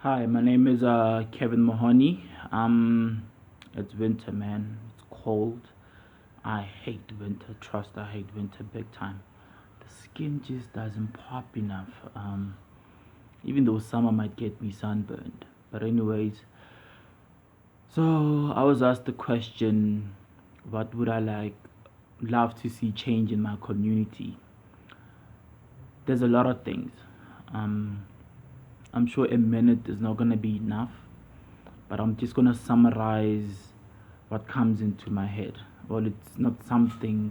Hi, my name is Kevin Mohoni. It's winter, man. It's cold. I hate winter. Trust, I hate winter big time. The skin just doesn't pop enough. Even though summer might get me sunburned. But anyways, so I was asked the question, what would I love to see change in my community? There's a lot of things. Um, I'm sure a minute is not gonna be enough, but I'm just gonna summarize what comes into my head. Well, it's not something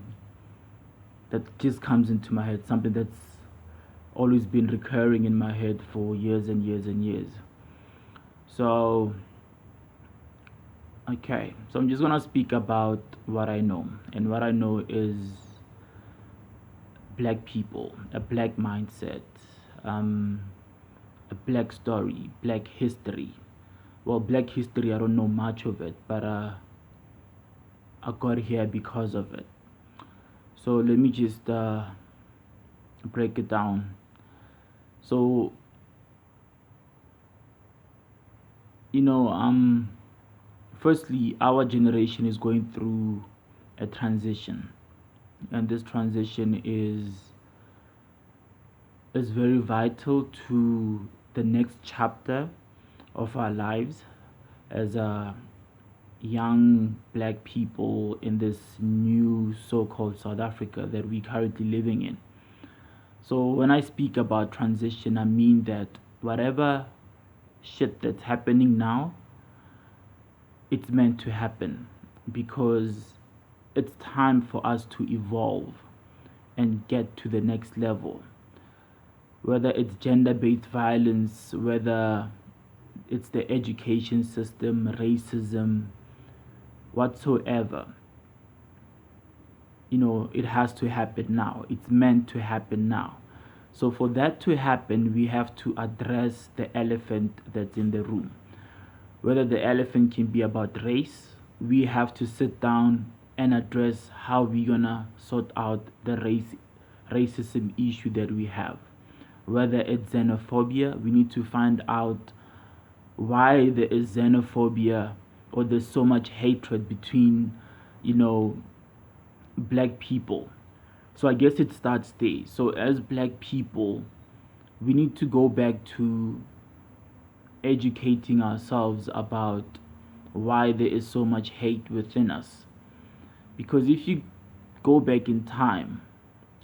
that just comes into my head, something that's always been recurring in my head for years and years and years. So, okay, so I'm just gonna speak about what I know, and what I know is black people, a black mindset, um, a black story, black history. Well, black history, I don't know much of it, but I got here because of it. So let me just break it down. So you know, firstly, our generation is going through a transition, and this transition is very vital to the next chapter of our lives as a young black people in this new so-called South Africa that we're currently living in. So when I speak about transition, I mean that whatever shit that's happening now, it's meant to happen because it's time for us to evolve and get to the next level. Whether it's gender based violence, whether it's the education system, racism, whatsoever, it has to happen now. It's meant to happen now. So, for that to happen, we have to address the elephant that's in the room. Whether the elephant can be about race, we have to sit down and address how we're gonna sort out the racism issue that we have. Whether it's xenophobia, we need to find out why there is xenophobia or there's so much hatred between, you know, black people. So I guess it starts there. So as black people, we need to go back to educating ourselves about why there is so much hate within us. Because if you go back in time,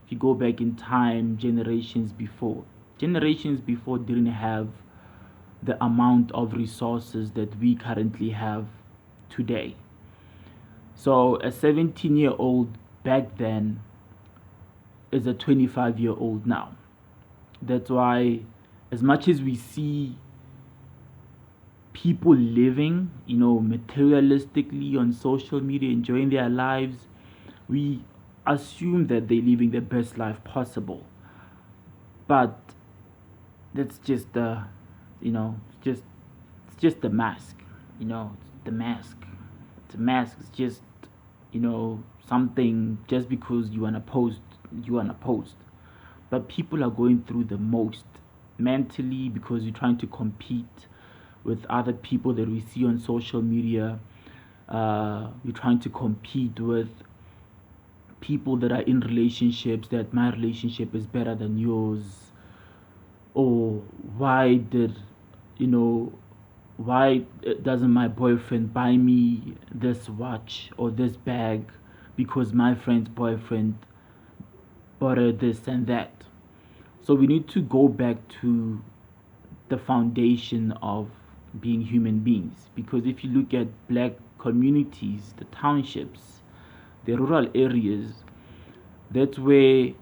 if you go back in time, generations before didn't have the amount of resources that we currently have today. So a 17-year-old back then is a 25-year-old now. That's why, as much as we see people living, materialistically on social media, enjoying their lives, we assume that they're living the best life possible. But that's just it's just the mask, it's the mask. It's a mask. It's just, something just because you wanna post. But people are going through the most mentally because you're trying to compete with other people that we see on social media. You're trying to compete with people that are in relationships, that my relationship is better than yours, or why did you know why doesn't my boyfriend buy me this watch or this bag because my friend's boyfriend bought her this and that. So we need to go back to the foundation of being human beings, because if you look at black communities, the townships, the rural areas, that's where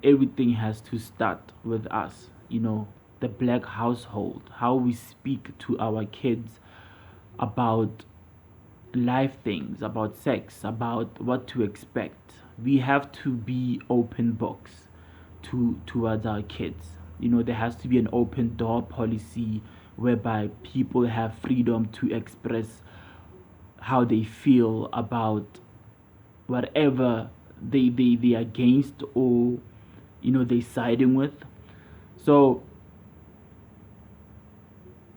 everything has to start with us. The black household, how we speak to our kids about life things, about sex, about what to expect. We have to be open books towards our kids. There has to be an open door policy whereby people have freedom to express how they feel about whatever they are against, or they siding with. So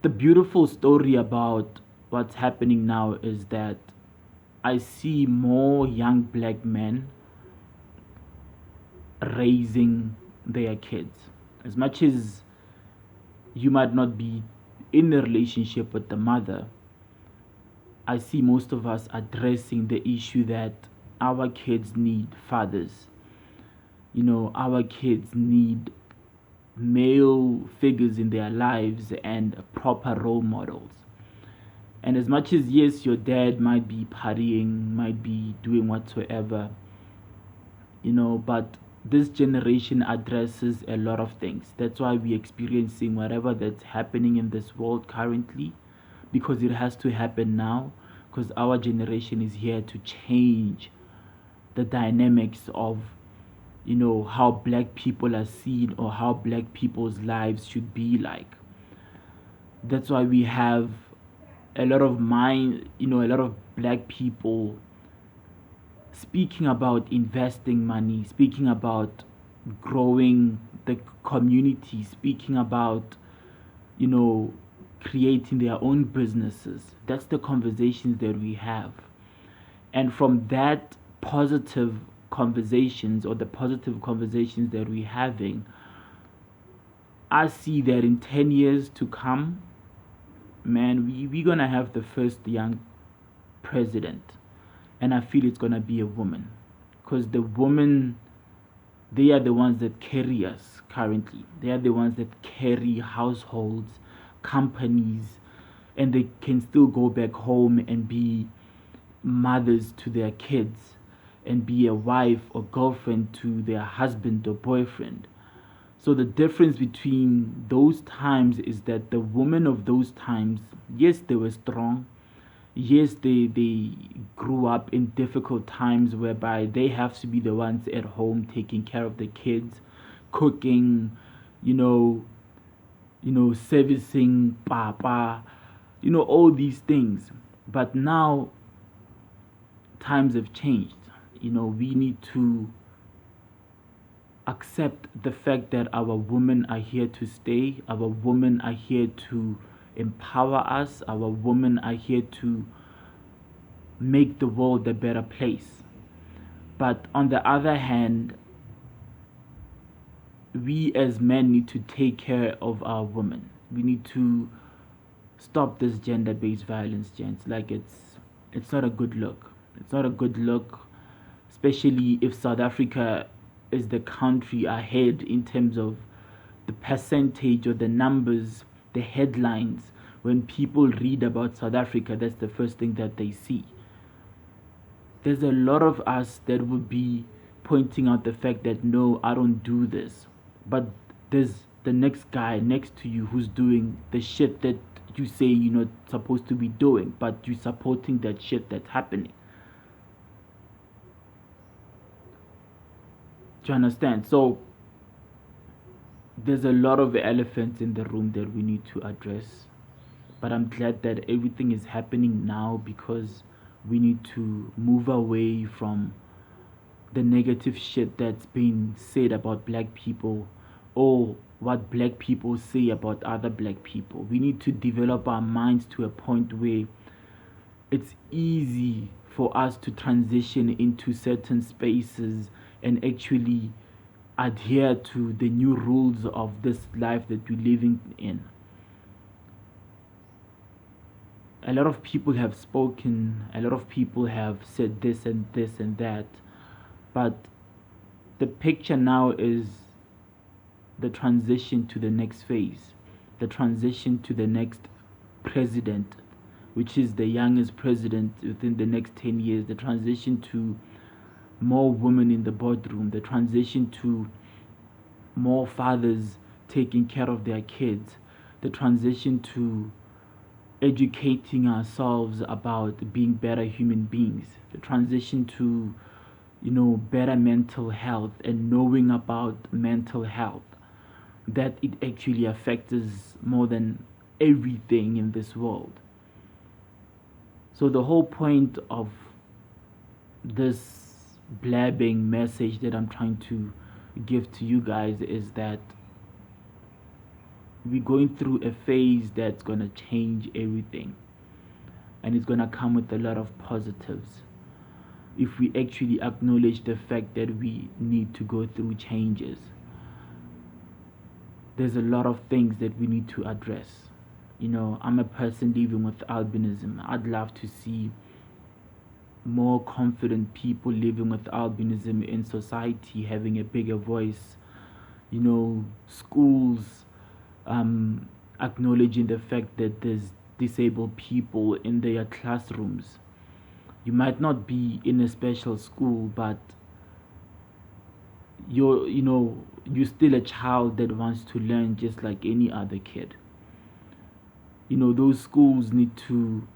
the beautiful story about what's happening now is that I see more young black men raising their kids. As much as you might not be in a relationship with the mother, I see most of us addressing the issue that our kids need fathers. Our kids need male figures in their lives and proper role models. And as much as, yes, your dad might be partying, might be doing whatsoever, but this generation addresses a lot of things. That's why we're experiencing whatever that's happening in this world currently, because it has to happen now, because our generation is here to change the dynamics of how black people are seen or how black people's lives should be like. That's why we have a lot of a lot of black people speaking about investing money, speaking about growing the community, speaking about you know creating their own businesses. That's the conversations that we have. And from that positive conversations, or the positive conversations that we're having, I see that in 10 years to come, man, we're gonna have the first young president. And I feel it's gonna be a woman, because the women, they are the ones that carry us currently. They are the ones that carry households, companies, and they can still go back home and be mothers to their kids and be a wife or girlfriend to their husband or boyfriend. So the difference between those times is that the women of those times, yes, they were strong. Yes, they grew up in difficult times whereby they have to be the ones at home taking care of the kids, cooking, you know, servicing papa, all these things. But now times have changed. We need to accept the fact that our women are here to stay. Our women are here to empower us. Our women are here to make the world a better place. But on the other hand, we as men need to take care of our women. We need to stop this gender-based violence, gents. Like, it's not a good look. It's not a good look, especially if South Africa is the country ahead in terms of the percentage or the numbers, the headlines. When people read about South Africa, that's the first thing that they see. There's a lot of us that would be pointing out the fact that, no, I don't do this. But there's the next guy next to you who's doing the shit that you say you're not supposed to be doing, but you're supporting that shit that's happening. Do you understand? So there's a lot of elephants in the room that we need to address. But I'm glad that everything is happening now, because we need to move away from the negative shit that's being said about black people, or what black people say about other black people. We need to develop our minds to a point where it's easy for us to transition into certain spaces and actually adhere to the new rules of this life that we're living in. A lot of people have spoken, a lot of people have said this and this and that, but the picture now is the transition to the next phase, the transition to the next president, which is the youngest president within the next 10 years, the transition to more women in the boardroom, the transition to more fathers taking care of their kids, the transition to educating ourselves about being better human beings, the transition to better mental health and knowing about mental health, that it actually affects us more than everything in this world. So the whole point of this blabbing message that I'm trying to give to you guys is that we're going through a phase that's gonna change everything, and it's gonna come with a lot of positives if we actually acknowledge the fact that we need to go through changes. There's a lot of things that we need to address. I'm a person living with albinism. I'd love to see more confident people living with albinism in society having a bigger voice. Schools acknowledging the fact that there's disabled people in their classrooms. You might not be in a special school, but you're still a child that wants to learn just like any other kid. Those schools need to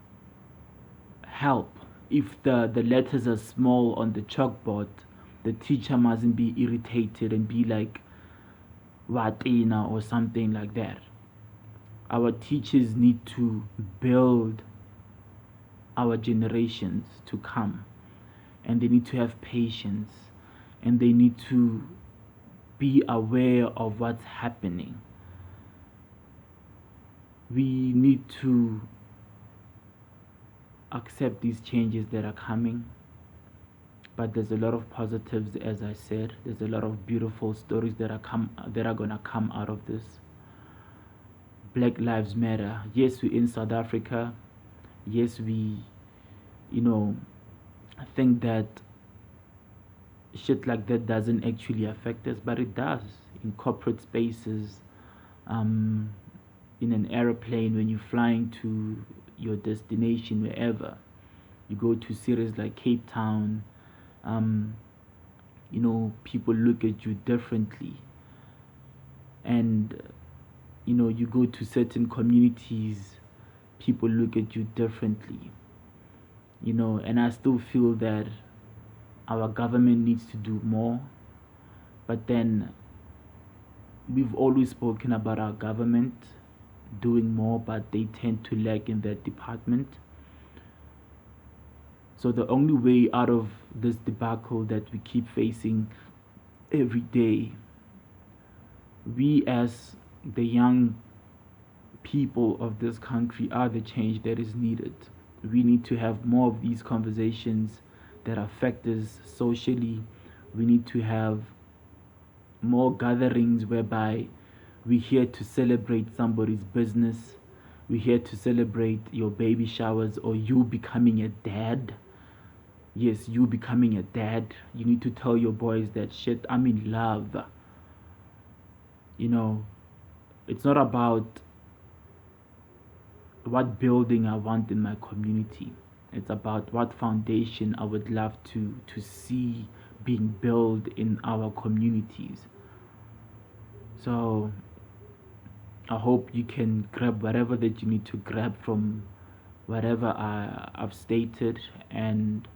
help. If the letters are small on the chalkboard, the teacher mustn't be irritated and be like watina or something like that. Our teachers need to build our generations to come, and they need to have patience, and they need to be aware of what's happening. We need to accept these changes that are coming, but there's a lot of positives. As I said, there's a lot of beautiful stories that are gonna come out of this. Black Lives Matter. Yes, we're in South Africa. Yes, we I think that shit like that doesn't actually affect us, but it does in corporate spaces, in an aeroplane when you're flying to your destination, wherever you go to cities like Cape Town. People look at you differently, and you go to certain communities, people look at you differently. And I still feel that our government needs to do more, but then we've always spoken about our government doing more, but they tend to lag in that department. So the only way out of this debacle that we keep facing every day, we as the young people of this country are the change that is needed. We need to have more of these conversations that affect us socially. We need to have more gatherings whereby we're here to celebrate somebody's business. We're here to celebrate your baby showers or you becoming a dad. Yes, you becoming a dad. You need to tell your boys that shit, I'm in love. It's not about what building I want in my community. It's about what foundation I would love to see being built in our communities. So I hope you can grab whatever that you need to grab from whatever I've stated, and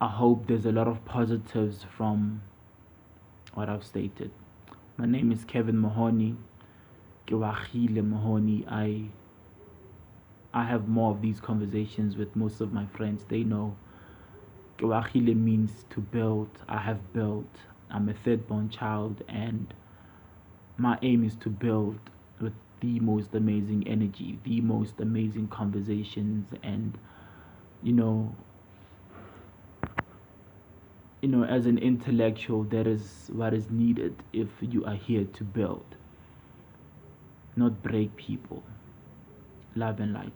I hope there's a lot of positives from what I've stated. My name is Kevin Mohoni. Mohoni. I have more of these conversations with most of my friends. They know Kewahile means to build. I have built. I'm a third born child, and my aim is to build with the most amazing energy, the most amazing conversations, and as an intellectual, that is what is needed if you are here to build, not break people. Love and light.